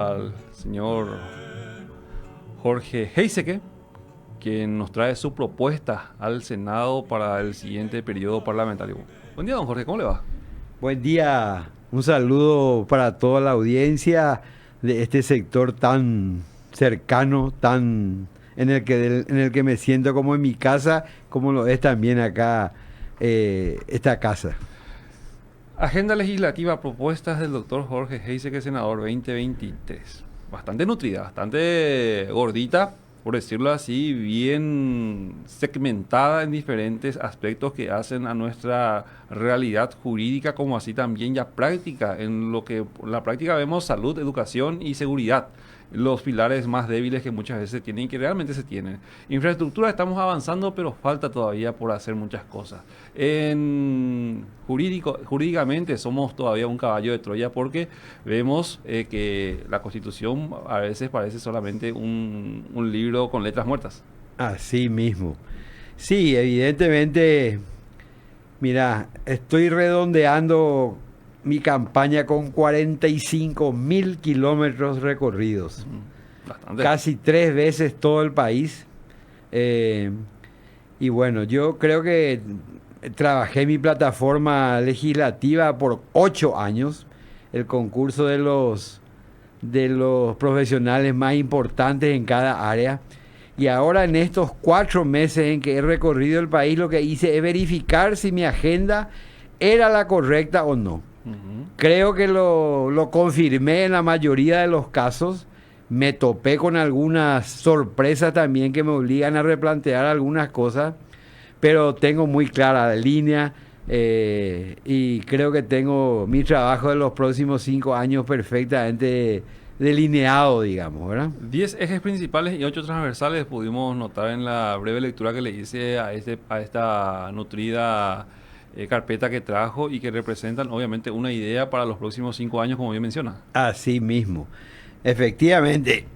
Al señor Jorge Heiseke, quien nos trae su propuesta al Senado para el siguiente periodo parlamentario. Buen día, don Jorge, ¿cómo le va? Buen día, un saludo para toda la audiencia de este sector tan cercano, tan en el que me siento como en mi casa, como lo es también acá esta casa. Agenda legislativa, propuestas del doctor Jorge Heiseke, senador 2023. Bastante nutrida, bastante gordita, por decirlo así, bien segmentada en diferentes aspectos que hacen a nuestra realidad jurídica, como así también ya práctica. En lo que en la práctica vemos salud, educación y seguridad, los pilares más débiles que muchas veces se tienen y que realmente se tienen. Infraestructura estamos avanzando, pero falta todavía por hacer muchas cosas. Jurídicamente somos todavía un caballo de Troya porque vemos que la Constitución a veces parece solamente un libro con letras muertas. Así mismo. Sí, evidentemente, mira, estoy redondeando mi campaña con 45.000 kilómetros recorridos. Bastante. Casi 3 veces todo el país. Eh, y bueno, yo creo que trabajé mi plataforma legislativa por 8 años, el concurso de los profesionales más importantes en cada área. Y ahora en estos 4 meses en que he recorrido el país, lo que hice es verificar si mi agenda era la correcta o no. Creo que lo confirmé en la mayoría de los casos. Me topé con algunas sorpresas también que me obligan a replantear algunas cosas, pero tengo muy clara la línea y creo que tengo mi trabajo de los próximos 5 años perfectamente delineado, digamos, ¿verdad? 10 ejes principales y 8 transversales pudimos notar en la breve lectura que le hice a esta nutrida carpeta que trajo y que representan obviamente una idea para los próximos 5 años, como bien menciona. Así mismo. Efectivamente,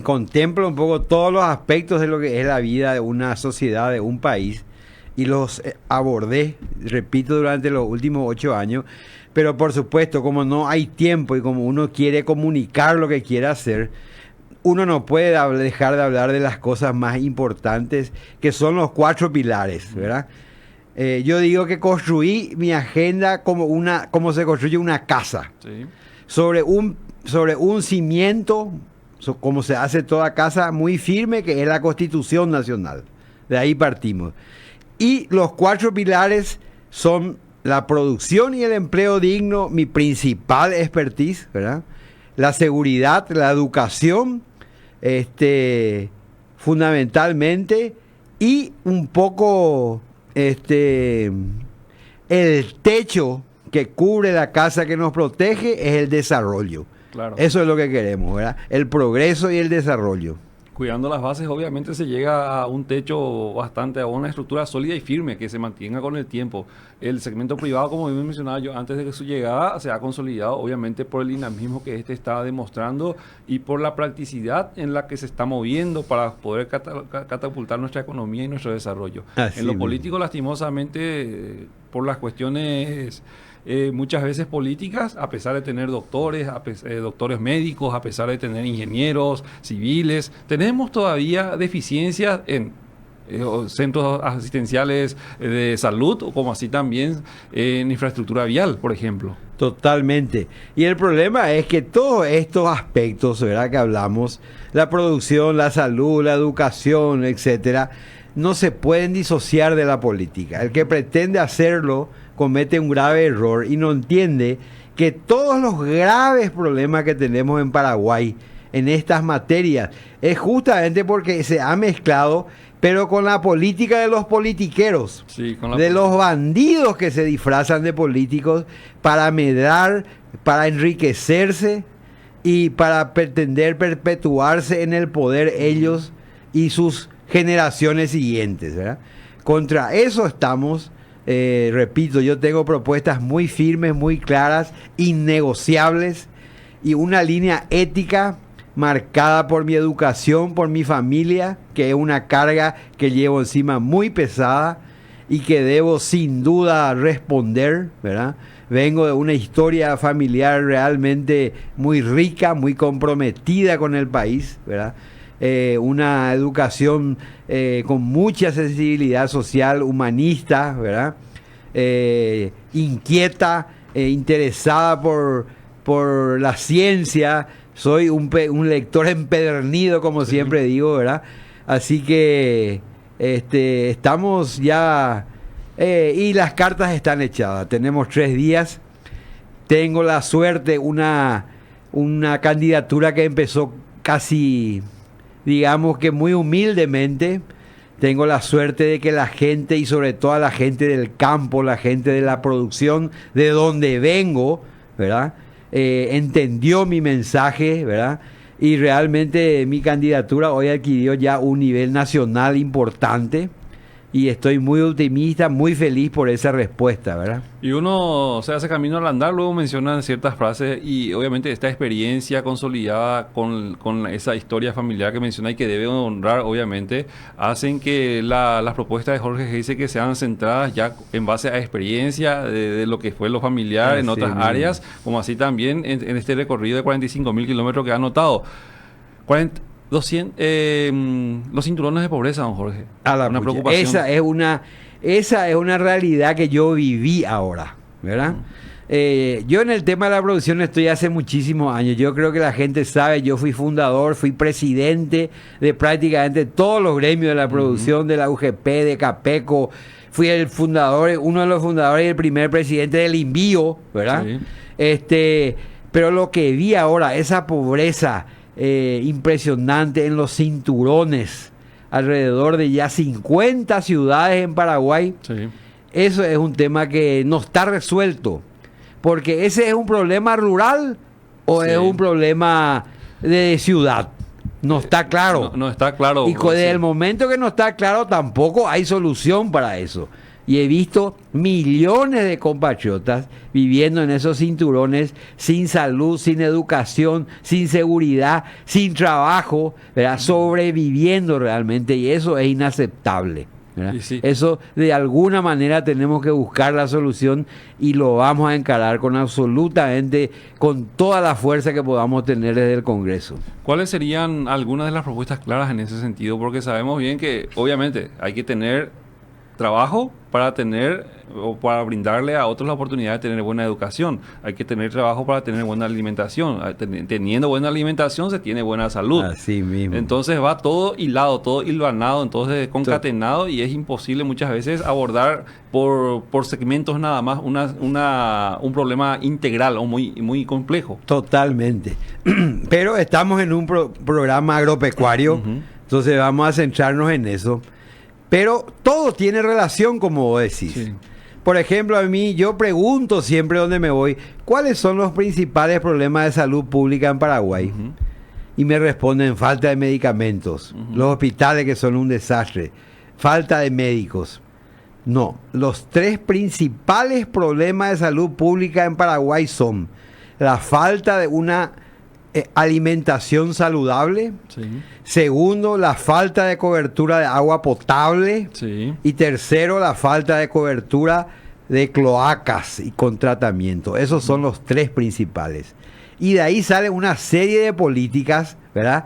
contemplo un poco todos los aspectos de lo que es la vida de una sociedad, de un país, y los abordé, repito, durante los últimos 8 años, pero por supuesto, como no hay tiempo y como uno quiere comunicar lo que quiere hacer, uno no puede dejar de hablar de las cosas más importantes, que son los 4 pilares, ¿verdad? Yo digo que construí mi agenda como se construye una casa, Sí. sobre un cimiento, como se hace toda casa, muy firme, que es la Constitución Nacional. De ahí partimos. Y los 4 pilares son la producción y el empleo digno, mi principal expertise, ¿verdad? La seguridad, la educación, fundamentalmente, y un poco el techo que cubre la casa, que nos protege, es el desarrollo. Claro. Eso es lo que queremos, ¿verdad? El progreso y el desarrollo. Cuidando las bases, obviamente se llega a un techo a una estructura sólida y firme que se mantenga con el tiempo. El segmento privado, como bien mencionaba yo, antes de que su llegada se ha consolidado, obviamente por el dinamismo que está demostrando y por la practicidad en la que se está moviendo para poder catapultar nuestra economía y nuestro desarrollo. Así En lo mismo. político, lastimosamente, por las cuestiones muchas veces políticas, a pesar de tener doctores, doctores médicos, a pesar de tener ingenieros civiles, tenemos todavía deficiencias en centros asistenciales de salud, o como así también en infraestructura vial, por ejemplo. Totalmente. Y el problema es que todos estos aspectos, ¿verdad?, que hablamos, la producción, la salud, la educación, etcétera, no se pueden disociar de la política. El que pretende hacerlo comete un grave error y no entiende que todos los graves problemas que tenemos en Paraguay en estas materias es justamente porque se ha mezclado, pero con la política de los politiqueros, Sí, con la de los bandidos que se disfrazan de políticos para medrar, para enriquecerse y para pretender perpetuarse en el poder ellos y sus generaciones siguientes, ¿verdad? Contra eso estamos. Repito, yo tengo propuestas muy firmes, muy claras, innegociables, y una línea ética marcada por mi educación, por mi familia, que es una carga que llevo encima muy pesada y que debo sin duda responder, ¿verdad? vengo de una historia familiar realmente muy rica, muy comprometida con el país, ¿verdad? Una educación con mucha sensibilidad social, humanista, ¿verdad? Inquieta, interesada por la ciencia. Soy un lector empedernido, como siempre digo, ¿verdad? Así que estamos ya... y las cartas están echadas. Tenemos 3 días. Tengo la suerte, una candidatura que empezó casi, digamos que muy humildemente. Tengo la suerte de que la gente, y sobre todo la gente del campo, la gente de la producción, de donde vengo, ¿verdad? Entendió mi mensaje, ¿verdad? Y realmente mi candidatura hoy adquirió ya un nivel nacional importante. Y estoy muy optimista, muy feliz por esa respuesta, ¿verdad? Y uno se hace camino al andar, luego mencionan ciertas frases y obviamente esta experiencia consolidada con esa historia familiar que menciona y que debe honrar, obviamente, hacen que las propuestas de Jorge Geise que sean centradas ya en base a experiencia de lo que fue lo familiar en otras áreas, como así también en este recorrido de 45.000 kilómetros que ha anotado. 200, los cinturones de pobreza, don Jorge. Una preocupación. Esa es una realidad que yo viví ahora, ¿verdad? Yo en el tema de la producción estoy hace muchísimos años. Yo creo que la gente sabe, yo fui fundador, fui presidente de prácticamente todos los gremios de la producción, de la UGP, de Capeco. Fui el fundador, uno de los fundadores y el primer presidente del INVIO, ¿verdad? Sí. Pero lo que vi ahora, esa pobreza impresionante en los cinturones, alrededor de ya 50 ciudades en Paraguay. Sí. Eso es un tema que no está resuelto, porque ese es un problema rural o es un problema de ciudad. No está claro. No está claro. Y desde el momento que no está claro, tampoco hay solución para eso. Y he visto millones de compatriotas viviendo en esos cinturones sin salud, sin educación, sin seguridad, sin trabajo, ¿verdad? Sobreviviendo realmente, y eso es inaceptable, ¿verdad? Sí. Eso de alguna manera tenemos que buscar la solución y lo vamos a encarar con toda la fuerza que podamos tener desde el Congreso. ¿Cuáles serían algunas de las propuestas claras en ese sentido? Porque sabemos bien que obviamente hay que tener trabajo para tener o para brindarle a otros la oportunidad de tener buena educación. Hay que tener trabajo para tener buena alimentación. Teniendo buena alimentación se tiene buena salud. Así mismo. Entonces va todo hilado, todo hilvanado, entonces concatenado, y es imposible muchas veces abordar por segmentos nada más un problema integral o muy complejo. Totalmente. Pero estamos en un programa agropecuario, entonces vamos a centrarnos en eso. Pero todo tiene relación, como vos decís. Sí. Por ejemplo, a mí, yo pregunto siempre donde me voy, ¿cuáles son los principales problemas de salud pública en Paraguay? Y me responden, falta de medicamentos, los hospitales que son un desastre, falta de médicos. No, los 3 principales problemas de salud pública en Paraguay son la falta de una alimentación saludable. Sí. Segundo, la falta de cobertura de agua potable. Sí. Y tercero, la falta de cobertura de cloacas y con tratamiento. Esos son los 3 principales. Y de ahí sale una serie de políticas, ¿verdad?,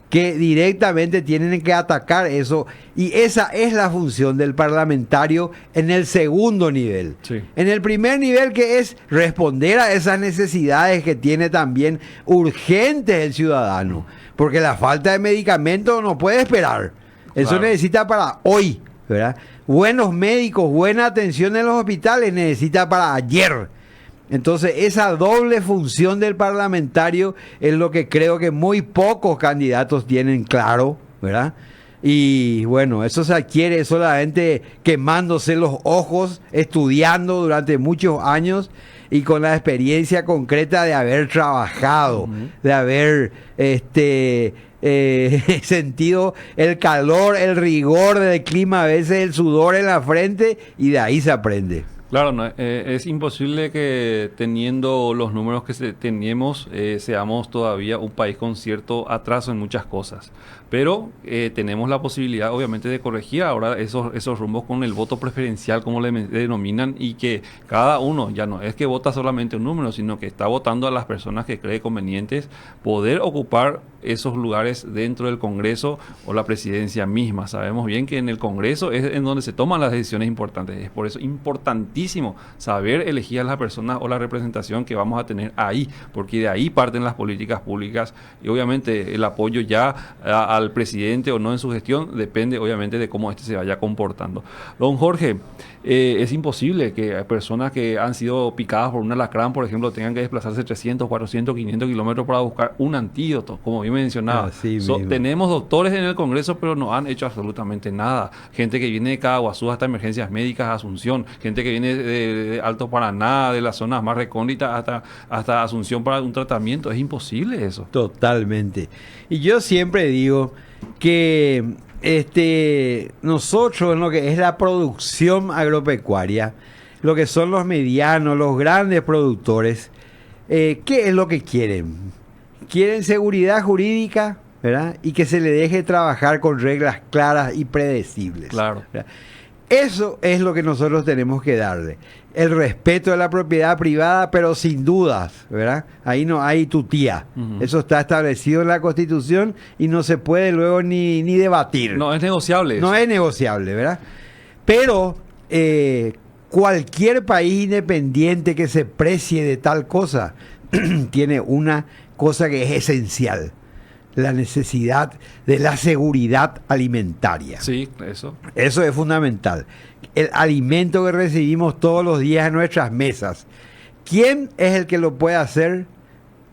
que directamente tienen que atacar eso, y esa es la función del parlamentario en el segundo nivel. Sí. En el primer nivel, que es responder a esas necesidades que tiene también urgentes el ciudadano, porque la falta de medicamentos no puede esperar. Eso necesita para hoy, ¿verdad? Buenos médicos, buena atención en los hospitales, necesita para ayer. Entonces, esa doble función del parlamentario es lo que creo que muy pocos candidatos tienen claro, ¿verdad? Y bueno, eso se adquiere solamente quemándose los ojos, estudiando durante muchos años y con la experiencia concreta de haber trabajado, de haber sentido el calor, el rigor del clima, a veces el sudor en la frente, y de ahí se aprende. Claro, no, es imposible que teniendo los números que tenemos seamos todavía un país con cierto atraso en muchas cosas. Pero tenemos la posibilidad, obviamente, de corregir ahora esos rumbos con el voto preferencial, como le denominan, y que cada uno ya no es que vota solamente un número, sino que está votando a las personas que cree convenientes poder ocupar esos lugares dentro del Congreso o la presidencia misma. Sabemos bien que en el Congreso es en donde se toman las decisiones importantes. Es por eso importantísimo saber elegir a las personas o la representación que vamos a tener ahí, porque de ahí parten las políticas públicas y obviamente el apoyo ya al presidente o no en su gestión depende obviamente de cómo éste se vaya comportando. Don Jorge, es imposible que personas que han sido picadas por un alacrán, por ejemplo, tengan que desplazarse 300, 400, 500 kilómetros para buscar un antídoto, como bien mencionaba. Tenemos doctores en el Congreso, pero no han hecho absolutamente nada. Gente que viene de Caguazú hasta emergencias médicas, Asunción, gente que viene de Alto Paraná, de las zonas más recónditas hasta Asunción para un tratamiento. Es imposible eso. Totalmente. Y yo siempre digo que nosotros en lo que es la producción agropecuaria, lo que son los medianos, los grandes productores, ¿qué es lo que quieren? Quieren seguridad jurídica, ¿verdad? Y que se le deje trabajar con reglas claras y predecibles. Claro. ¿Verdad? Eso es lo que nosotros tenemos que darle. El respeto de la propiedad privada, pero sin dudas, ¿verdad? Ahí no hay tutía. Eso está establecido en la Constitución y no se puede luego ni debatir. No es negociable eso. No es negociable, ¿verdad? Pero cualquier país independiente que se precie de tal cosa tiene una cosa que es esencial: la necesidad de la seguridad alimentaria. Sí, eso. Eso es fundamental. El alimento que recibimos todos los días en nuestras mesas. ¿Quién es el que lo puede hacer?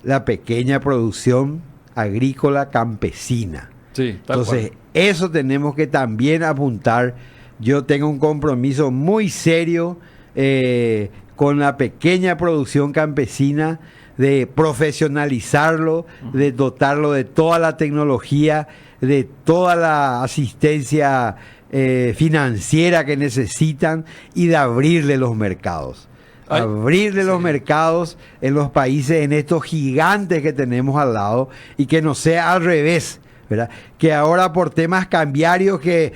La pequeña producción agrícola campesina. Sí, tal Entonces, cual. eso tenemos que también apuntar. Yo tengo un compromiso muy serio con la pequeña producción campesina, de profesionalizarlo, de dotarlo de toda la tecnología, de toda la asistencia financiera que necesitan y de abrirle los mercados. Abrirle los mercados en los países, en estos gigantes que tenemos al lado, y que no sea al revés, ¿verdad? Que ahora por temas cambiarios que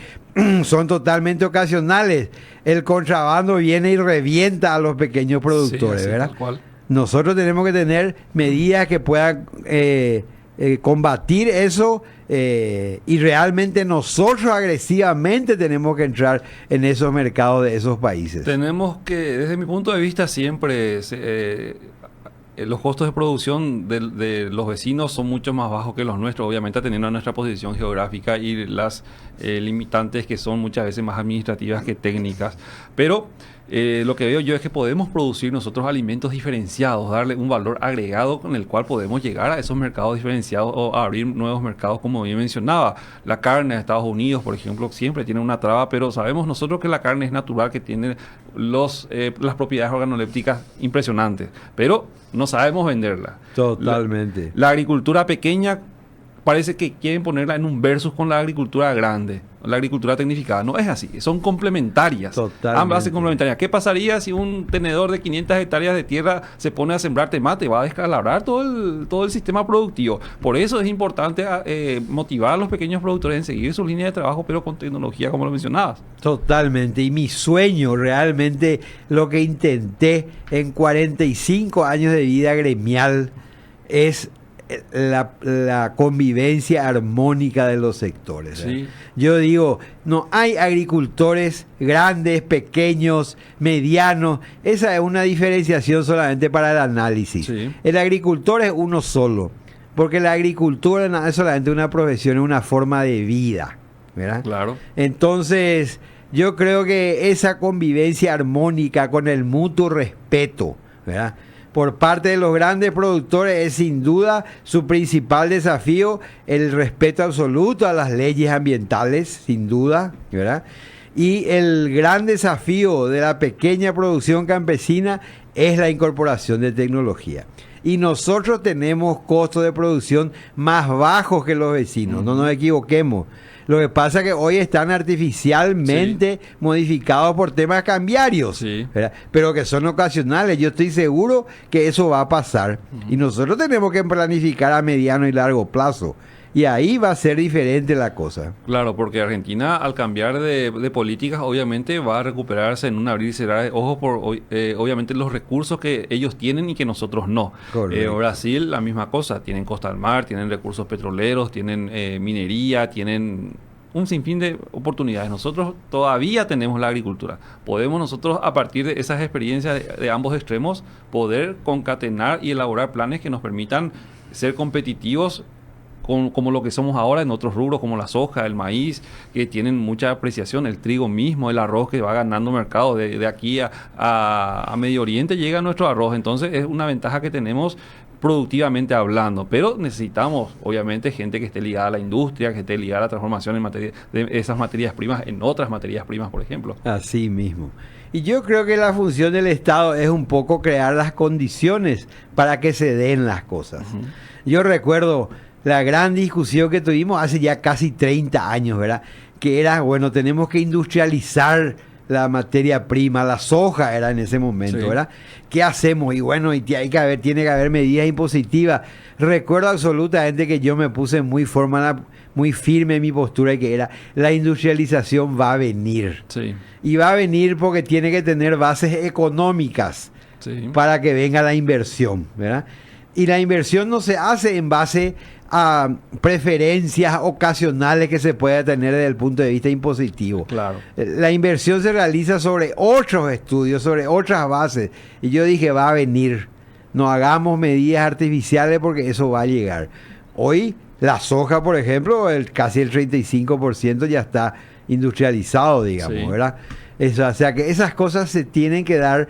son totalmente ocasionales, el contrabando viene y revienta a los pequeños productores, ¿verdad? Tal cual. Nosotros tenemos que tener medidas que puedan combatir eso, y realmente nosotros agresivamente tenemos que entrar en esos mercados de esos países. Tenemos que, desde mi punto de vista, siempre los costos de producción de los vecinos son mucho más bajos que los nuestros, obviamente teniendo nuestra posición geográfica y las limitantes que son muchas veces más administrativas que técnicas. Pero lo que veo yo es que podemos producir nosotros alimentos diferenciados, darle un valor agregado con el cual podemos llegar a esos mercados diferenciados o a abrir nuevos mercados, como bien mencionaba. La carne de Estados Unidos, por ejemplo, siempre tiene una traba, pero sabemos nosotros que la carne es natural, que tiene las propiedades organolépticas impresionantes, pero no sabemos venderla. Totalmente. La agricultura pequeña parece que quieren ponerla en un versus con la agricultura grande, la agricultura tecnificada. No es así, son complementarias. Totalmente. Ambas son complementarias. ¿Qué pasaría si un tenedor de 500 hectáreas de tierra se pone a sembrar tomate? Va a descalabrar todo el sistema productivo. Por eso es importante motivar a los pequeños productores en seguir su línea de trabajo, pero con tecnología, como lo mencionabas. Totalmente. Y mi sueño, realmente, lo que intenté en 45 años de vida gremial, es la convivencia armónica de los sectores. Sí. Yo digo, no hay agricultores grandes, pequeños, medianos. Esa es una diferenciación solamente para el análisis. Sí. El agricultor es uno solo, porque la agricultura no es solamente una profesión, es una forma de vida, ¿verdad? Claro. Entonces, yo creo que esa convivencia armónica con el mutuo respeto, ¿verdad?, por parte de los grandes productores, es sin duda su principal desafío, el respeto absoluto a las leyes ambientales, sin duda, ¿verdad? Y el gran desafío de la pequeña producción campesina es la incorporación de tecnología. y nosotros tenemos costos de producción más bajos que los vecinos, no nos equivoquemos. Lo que pasa es que hoy están artificialmente modificados por temas cambiarios, ¿verdad? Pero que son ocasionales. Yo estoy seguro que eso va a pasar. Y nosotros tenemos que planificar a mediano y largo plazo. Y ahí va a ser diferente la cosa. Claro, porque Argentina, al cambiar de políticas, obviamente va a recuperarse en un abrir y cerrar de ojos por, obviamente, los recursos que ellos tienen y que nosotros no. Brasil, la misma cosa. Tienen costa del mar, tienen recursos petroleros, tienen minería, tienen un sinfín de oportunidades. Nosotros todavía tenemos la agricultura. Podemos nosotros, a partir de esas experiencias de ambos extremos, poder concatenar y elaborar planes que nos permitan ser competitivos como lo que somos ahora en otros rubros como la soja, el maíz, que tienen mucha apreciación, el trigo mismo, el arroz que va ganando mercado. De aquí a Medio Oriente llega nuestro arroz. Entonces es una ventaja que tenemos productivamente hablando, pero necesitamos obviamente gente que esté ligada a la industria, que esté ligada a la transformación en materia de esas materias primas en otras materias primas, por ejemplo. Así mismo. Y yo creo que la función del Estado es un poco crear las condiciones para que se den las cosas. Yo recuerdo la gran discusión que tuvimos hace ya casi 30 años, ¿verdad? Que era, bueno, tenemos que industrializar la materia prima, la soja era en ese momento, ¿verdad? ¿Qué hacemos? Y bueno, tiene que haber medidas impositivas. Recuerdo absolutamente que yo me puse muy firme en mi postura, y que era, la industrialización va a venir. Y va a venir porque tiene que tener bases económicas para que venga la inversión, ¿verdad? Y la inversión no se hace en base a preferencias ocasionales que se pueda tener desde el punto de vista impositivo. Claro. La inversión se realiza sobre otros estudios, sobre otras bases. Y yo dije, va a venir. No hagamos medidas artificiales porque eso va a llegar. Hoy, la soja, por ejemplo, casi el 35% ya está industrializado, digamos, ¿verdad? Eso, o sea que esas cosas se tienen que dar,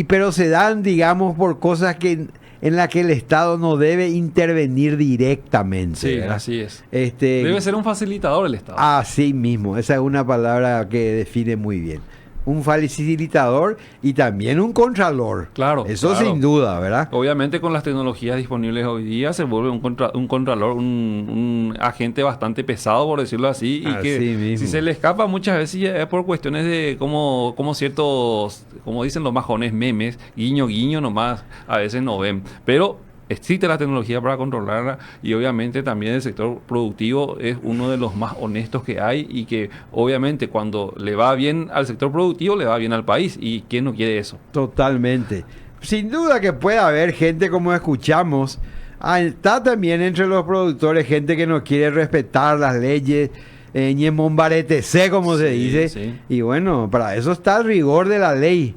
pero se dan, digamos, por cosas en la que el Estado no debe intervenir directamente. Sí, ¿verdad? Así es. Debe ser un facilitador el Estado. Así mismo, esa es una palabra que define muy bien. Un facilitador y también un contralor. Claro. Eso sin duda, ¿verdad? Obviamente con las tecnologías disponibles hoy día se vuelve un contralor, un agente bastante pesado, por decirlo así, y que mismo, si se le escapa muchas veces es por cuestiones de como ciertos, como dicen los majones, memes, guiño, guiño nomás, a veces no ven. Pero existe la tecnología para controlarla, y obviamente también el sector productivo es uno de los más honestos que hay, y que obviamente cuando le va bien al sector productivo le va bien al país, y ¿quién no quiere eso? Totalmente. Sin duda que puede haber gente, como escuchamos, está también entre los productores gente que no quiere respetar las leyes, ñemombaretese, como se dice. Y bueno, para eso está el rigor de la ley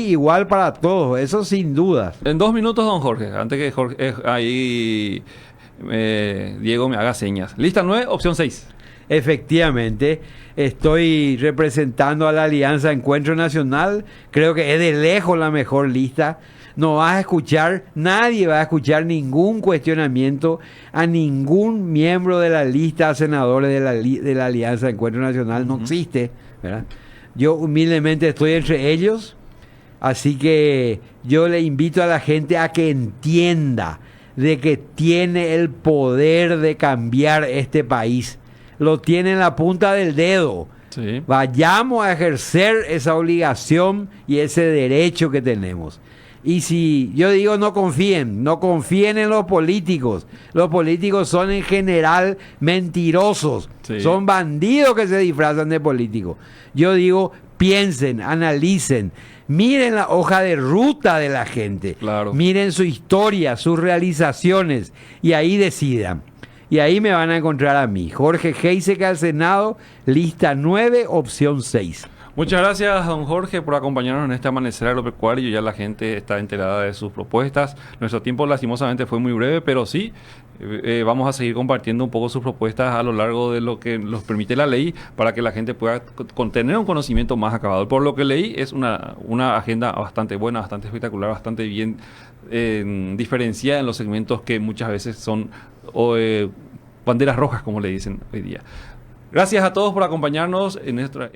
igual para todos, eso sin duda. En 2 minutos, don Jorge, antes que Diego me haga señas. Lista 9, opción 6. Efectivamente, estoy representando a la Alianza Encuentro Nacional. Creo que es de lejos la mejor lista. No vas a escuchar, nadie va a escuchar ningún cuestionamiento a ningún miembro de la lista de senadores de la Alianza Encuentro Nacional. No existe, ¿verdad? Yo humildemente estoy entre ellos, así que yo le invito a la gente a que entienda de que tiene el poder de cambiar este país. Lo tiene en la punta del dedo. Vayamos a ejercer esa obligación y ese derecho que tenemos. Y si yo digo no confíen en los políticos. Los políticos son en general mentirosos. Son bandidos que se disfrazan de políticos. Yo digo, piensen, analicen, miren la hoja de ruta de la gente. Miren su historia, sus realizaciones, y ahí decidan. Y ahí me van a encontrar a mí, Jorge Giesecke, al Senado, lista 9, opción 6. Muchas gracias, don Jorge, por acompañarnos en este amanecer agropecuario. Ya la gente está enterada de sus propuestas. Nuestro tiempo lastimosamente fue muy breve, pero sí, vamos a seguir compartiendo un poco sus propuestas a lo largo de lo que nos permite la ley, para que la gente pueda tener un conocimiento más acabado. Por lo que leí, es una agenda bastante buena, bastante espectacular, bastante bien diferenciada en los segmentos que muchas veces son banderas rojas, como le dicen hoy día. Gracias a todos por acompañarnos en esta